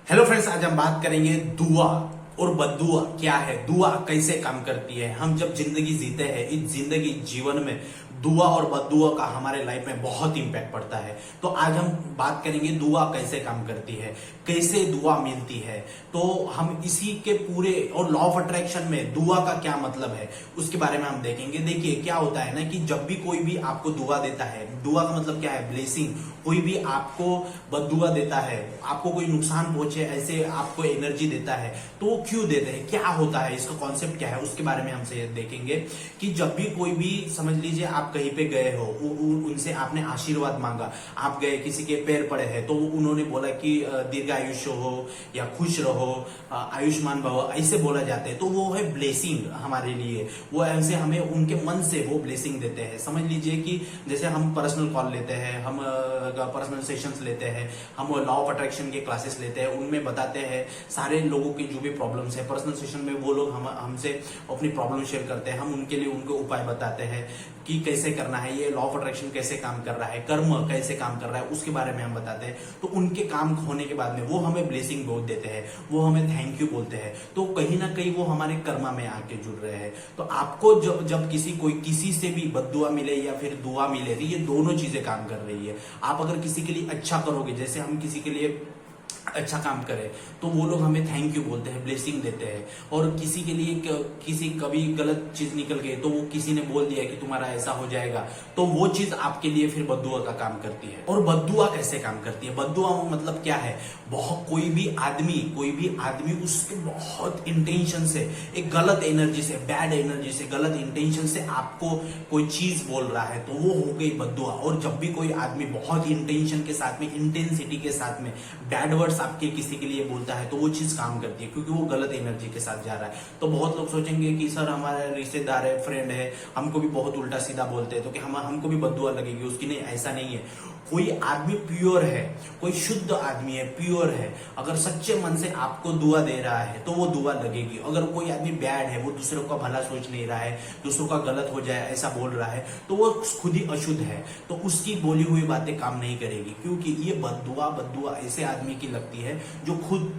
Hello friends, आज हम बात करेंगे दुआ और बद्दुआ क्या है, दुआ कैसे काम करती है। हम जब जिंदगी जीते हैं, इस जिंदगी जीवन में दुआ और बद्दुआ का हमारे लाइफ में बहुत इंपैक्ट पड़ता है। तो आज हम बात करेंगे दुआ कैसे काम करती है, कैसे दुआ मिलती है। तो हम इसी के पूरे और लॉ ऑफ अट्रैक्शन में दुआ का क्या मतलब है उसके बारे में हम देखेंगे। देखिए क्या होता है ना कि जब भी कोई भी आपको दुआ देता है, दुआ का मतलब क्या है, ब्लेसिंग। कोई भी आपको बद्दुआ देता है, आपको कोई नुकसान पहुंचे ऐसे आपको एनर्जी देता है, तो वो क्यों देते हैं, क्या होता है, इसका कॉन्सेप्ट क्या है, उसके बारे में हमसे देखेंगे। कि जब भी कोई भी, समझ लीजिए आप कहीं पे गए हो, उनसे आपने आशीर्वाद मांगा, आप गए किसी के पैर पड़े हैं, तो उन्होंने बोला कि दीर्घ आयुष्य हो या खुश रहो, आयुष्मान भव, ऐसे बोला जाता है। तो वो है ब्लेसिंग हमारे लिए। वो ऐसे हमें उनके मन से वो ब्लेसिंग देते हैं। समझ लीजिए कि जैसे हम पर्सनल कॉल लेते हैं, हम पर्सनल सेशंस लेते हैं, हम लॉ ऑफ अट्रैक्शन के क्लासेस लेते हैं, उनमें बताते हैं सारे लोगों की जो भी प्रॉब्लम्स है। पर्सनल सेशन में वो लोग हमसे अपनी प्रॉब्लम शेयर करते हैं, हम उनके लिए उनको उपाय बताते हैं कि कैसे करना है, ये लॉ ऑफ अट्रैक्शन कैसे काम कर रहा है, कर्म कैसे काम कर रहा है, उसके बारे में हम बताते हैं। तो उनके काम होने के बाद में वो हमें ब्लेसिंग बोल देते हैं, वो हमें थैंक यू बोलते हैं। तो कहीं ना कहीं वो हमारे कर्मा में आके जुड़ रहे हैं। तो आपको जब जब किसी से भी बद्दुआ मिले या फिर दुआ मिले, तो ये दोनों चीजें काम कर रही है। आप अगर किसी के लिए अच्छा करोगे, जैसे हम किसी के लिए अच्छा काम करें, तो वो लोग हमें थैंक यू बोलते हैं, ब्लेसिंग देते हैं। और किसी के लिए किसी कभी गलत चीज निकल गई, तो वो किसी ने बोल दिया कि तुम्हारा ऐसा हो जाएगा, तो वो चीज आपके लिए फिर बद्दुआ का काम करती है। और बद्दुआ कैसे काम करती है, बद्दुआ मतलब क्या है, बहुत कोई भी आदमी उसके बहुत इंटेंशन से, एक गलत एनर्जी से, बैड एनर्जी से, गलत इंटेंशन से आपको कोई चीज बोल रहा है, तो वो हो गई बद्दुआ। और जब भी कोई आदमी बहुत इंटेंशन के साथ में, इंटेंसिटी के साथ में बैड वर्ड्स आपके किसी के लिए बोलता है, तो वो चीज काम करती है, क्योंकि वो गलत एनर्जी के साथ जा रहा है। तो बहुत लोग सोचेंगे कि सर हमारे रिश्तेदार है, फ्रेंड है, हमको भी बहुत उल्टा सीधा बोलते हैं, तो कि हमको भी बद्दुआ लगेगी उसकी। नहीं, ऐसा नहीं है। कोई आदमी प्योर है, कोई शुद्ध आदमी है, प्योर है, अगर सच्चे मन से आपको दुआ दे रहा है तो वो दुआ लगेगी। अगर कोई आदमी बैड है, वो दूसरों का भला सोच नहीं रहा है, दूसरों का गलत हो जाए ऐसा बोल रहा है, तो वो खुद ही अशुद्ध है, तो उसकी बोली हुई बातें काम नहीं करेगी। क्योंकि ये बद्दुआ ऐसे आदमी की लगती है जो खुद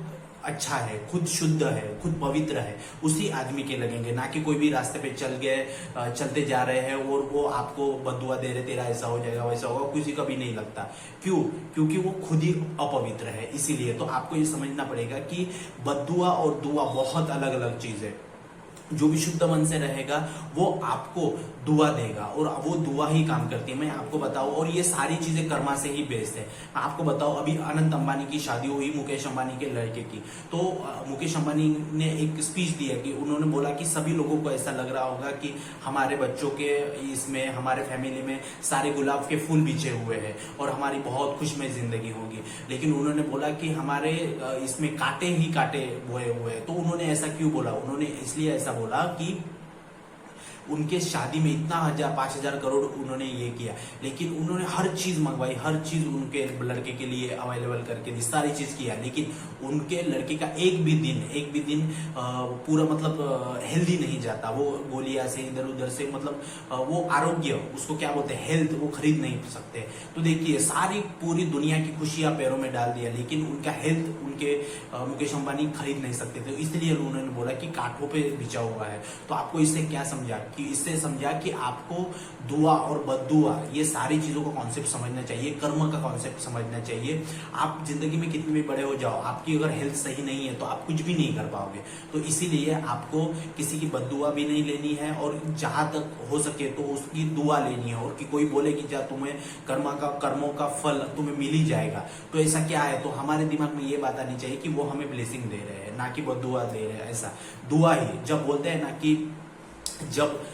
अच्छा है, खुद शुद्ध है, खुद पवित्र है, उसी आदमी के लगेंगे। ना कि कोई भी रास्ते पे चलते जा रहे हैं और वो आपको बद्दुआ दे रहे, तेरा ऐसा हो जाएगा, वैसा होगा, किसी का भी नहीं लगता। क्यों? क्योंकि वो खुद ही अपवित्र है। इसीलिए तो आपको ये समझना पड़ेगा कि बद्दुआ और दुआ बहुत अलग अलग चीज है। जो भी शुद्ध मन से रहेगा वो आपको दुआ देगा, और वो दुआ ही काम करती है। मैं आपको बताऊं, और ये सारी चीजें कर्मा से ही बेस्ड है। आपको बताओ, अभी अनंत अंबानी की शादी हुई मुकेश अंबानी के लड़के की, तो मुकेश अंबानी ने एक स्पीच दिया कि उन्होंने बोला कि सभी लोगों को ऐसा लग रहा होगा कि हमारे बच्चों के इसमें, हमारे फैमिली में सारे गुलाब के फूल बिछे हुए हैं और हमारी बहुत खुशमय जिंदगी होगी। लेकिन उन्होंने बोला कि हमारे इसमें कांटे ही कांटे बोए हुए हैं। तो उन्होंने ऐसा क्यों बोला? उन्होंने इसलिए ऐसा बोला कि उनके शादी में इतना 5,000 करोड़ उन्होंने ये किया, लेकिन उन्होंने हर चीज मंगवाई, हर चीज उनके लड़के के लिए अवेलेबल करके दी, सारी चीज किया, लेकिन उनके लड़के का एक भी दिन पूरा मतलब हेल्दी नहीं जाता। वो गोलियां से इधर उधर से, मतलब वो आरोग्य, उसको क्या बोलते हैं, हेल्थ, वो खरीद नहीं सकते। तो देखिए, सारी पूरी दुनिया की खुशियां पैरों में डाल दिया, लेकिन उनका हेल्थ उनके मुकेश अंबानी खरीद नहीं सकते थे। इसलिए उन्होंने बोला कि कांटों पे बिछा हुआ है। तो आपको इससे क्या समझा? कि इससे समझा कि आपको दुआ और बद्दुआ, ये सारी चीजों का कॉन्सेप्ट समझना चाहिए, कर्म का कॉन्सेप्ट समझना चाहिए। आप जिंदगी में कितने भी बड़े हो जाओ, आपकी अगर हेल्थ सही नहीं है तो आप कुछ भी नहीं कर पाओगे। तो इसीलिए आपको किसी की बद्दुआ भी नहीं लेनी है, और जहां तक हो सके तो उसकी दुआ लेनी है। और कि कोई बोले कि जा तुम्हें कर्मों का फल तुम्हें मिल ही जाएगा, तो ऐसा क्या है? तो हमारे दिमाग में ये बात आनी चाहिए कि वो हमें ब्लेसिंग दे रहे हैं, ना कि बद्दुआ दे रहे हैं। ऐसा दुआ ही, जब बोलते हैं ना कि जब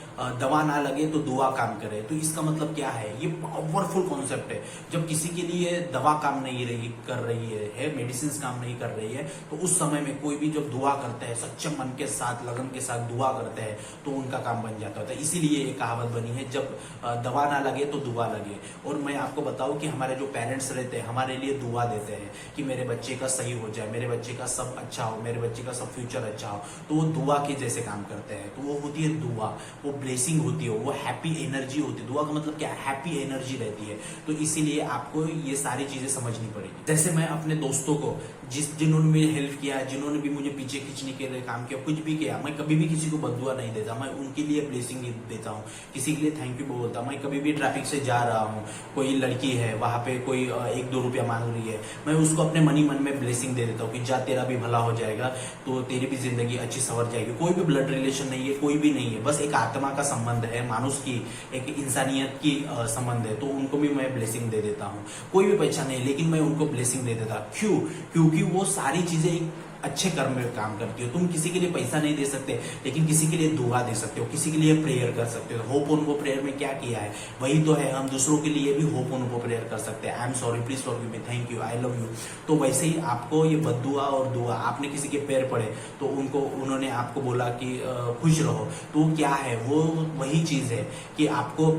दवा ना लगे तो दुआ काम करे, तो इसका मतलब क्या है? ये पावरफुल कॉन्सेप्ट है। जब किसी के लिए दवा काम नहीं कर रही है, मेडिसिन काम नहीं कर रही है, तो उस समय में कोई भी जब दुआ करते हैं, सच्चे मन के साथ, लगन के साथ दुआ करते हैं, तो उनका काम बन जाता है। इसीलिए ये कहावत बनी है, जब दवा ना लगे तो दुआ लगे। और मैं आपको बताऊं कि हमारे जो पेरेंट्स रहते हैं, हमारे लिए दुआ देते हैं कि मेरे बच्चे का सही हो जाए, मेरे बच्चे का सब अच्छा हो, मेरे बच्चे का सब फ्यूचर अच्छा हो, तो वो दुआ के जैसे काम करते हैं। तो वो होती है दुआ, वो ब्लेसिंग होती है, वो हैप्पी एनर्जी होती है। दुआ का मतलब क्या है? हैप्पी एनर्जी रहती है। तो इसीलिए आपको ये सारी चीजें समझनी पड़ेगी। जैसे मैं अपने दोस्तों को जिन्होंने मेरी हेल्प किया, जिन्होंने भी मुझे पीछे खींचने के लिए काम किया, कुछ भी किया, मैं कभी भी किसी को बददुआ नहीं देता, मैं उनके लिए ब्लेसिंग देता हूँ, किसी के लिए थैंक यू बोलता। मैं कभी भी ट्रैफिक से जा रहा हूँ, कोई लड़की है वहां पे, कोई 1-2 रुपया मांग रही है, मैं उसको अपने मन ही मन में ब्लेसिंग दे देता हूँ कि जा तेरा भी भला हो जाएगा, तो तेरी भी जिंदगी अच्छी संवर जाएगी। कोई भी ब्लड रिलेशन नहीं है, कोई भी नहीं है, बस एक आत्मा का संबंध है, मानुष की एक इंसानियत की संबंध है, तो उनको भी मैं ब्लेसिंग दे देता हूँ। कोई भी पहचान नहीं, लेकिन मैं उनको ब्लेसिंग दे देता। क्यों? क्योंकि वो सारी चीजें अच्छे कर्म में काम करती हो। तुम किसी के लिए पैसा नहीं दे सकते, लेकिन किसी के लिए दुआ दे सकते हो, किसी के लिए प्रेयर कर सकते हो। होप ऑन वो प्रेयर में क्या किया है, वही तो है। हम दूसरों के लिए भी होप ऑन वो प्रेयर कर सकते हैं। I am sorry, please forgive me, thank you, I love you. तो वैसे ही आपको ये बद्दुआ और दुआ, आपने किसी के पैर पड़े तो उन्होंने आपको बोला कि खुश रहो, तो क्या है वो, वही चीज है कि आपको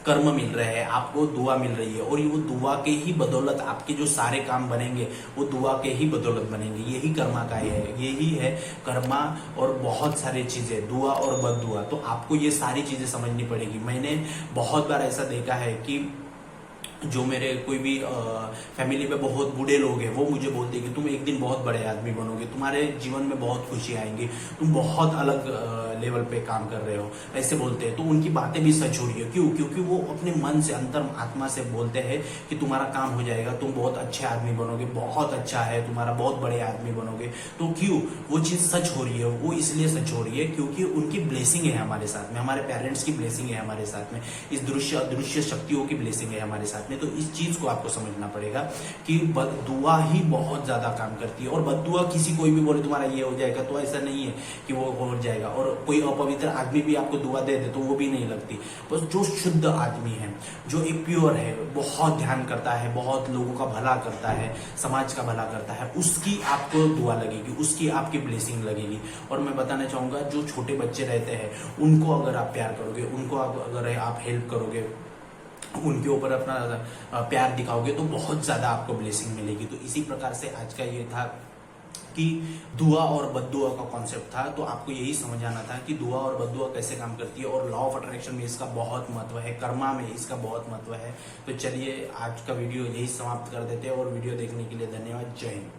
कर्म मिल रहे हैं, आपको दुआ मिल रही है, और वो दुआ के ही बदौलत आपके जो सारे काम बनेंगे वो दुआ के ही बदौलत बनेंगे। यही कर्मा का है, यही है कर्मा। और बहुत सारी चीजें, दुआ और बद्दुआ, तो आपको ये सारी चीजें समझनी पड़ेगी। मैंने बहुत बार ऐसा देखा है कि जो मेरे कोई भी फैमिली में बहुत बूढ़े लोग हैं, वो मुझे बोलते हैं कि तुम एक दिन बहुत बड़े आदमी बनोगे, तुम्हारे जीवन में बहुत खुशी आएंगी, तुम बहुत अलग लेवल पे काम कर रहे हो, ऐसे बोलते हैं। तो उनकी बातें भी सच हो रही है। क्यों? क्योंकि वो अपने मन से, अंतर आत्मा से बोलते हैं कि तुम्हारा काम हो जाएगा, तुम बहुत अच्छे आदमी बनोगे, बहुत अच्छा है तुम्हारा, बहुत बड़े आदमी बनोगे। तो क्यों? वो चीज सच हो रही है। वो इसलिए सच हो रही है क्योंकि उनकी ब्लेसिंग है हमारे साथ में, हमारे पेरेंट्स की ब्लेसिंग है हमारे साथ में, इस दृश्य अदृश्य शक्तियों की ब्लेसिंग है हमारे साथ में। तो इस चीज को आपको समझना पड़ेगा कि दुआ ही बहुत ज्यादा काम करती है। और बद्दुआ किसी कोई भी बोले तुम्हारा ये हो जाएगा, तो ऐसा नहीं है कि वो हो जाएगा। और कोई अपवित्र आदमी भी आपको दुआ दे दे तो वो भी नहीं लगती। बस जो शुद्ध आदमी है, जो एक प्योर है, बहुत ध्यान करता है, बहुत लोगों का भला करता है, समाज का भला करता है, उसकी आपको दुआ लगेगी, उसकी आपकी ब्लेसिंग लगेगी। और मैं बताना चाहूंगा, जो छोटे बच्चे रहते हैं उनको अगर आप प्यार करोगे, उनको अगर आप हेल्प करोगे, उनके ऊपर अपना प्यार दिखाओगे, तो बहुत ज्यादा आपको ब्लेसिंग मिलेगी। तो इसी प्रकार से आज का ये था कि दुआ और बद्दुआ का कॉन्सेप्ट था। तो आपको यही समझ आना था कि दुआ और बद्दुआ कैसे काम करती है, और लॉ ऑफ अट्रैक्शन में इसका बहुत महत्व है, कर्मा में इसका बहुत महत्व है। तो चलिए आज का वीडियो यही समाप्त कर देते हैं, और वीडियो देखने के लिए धन्यवाद। जय हिंद।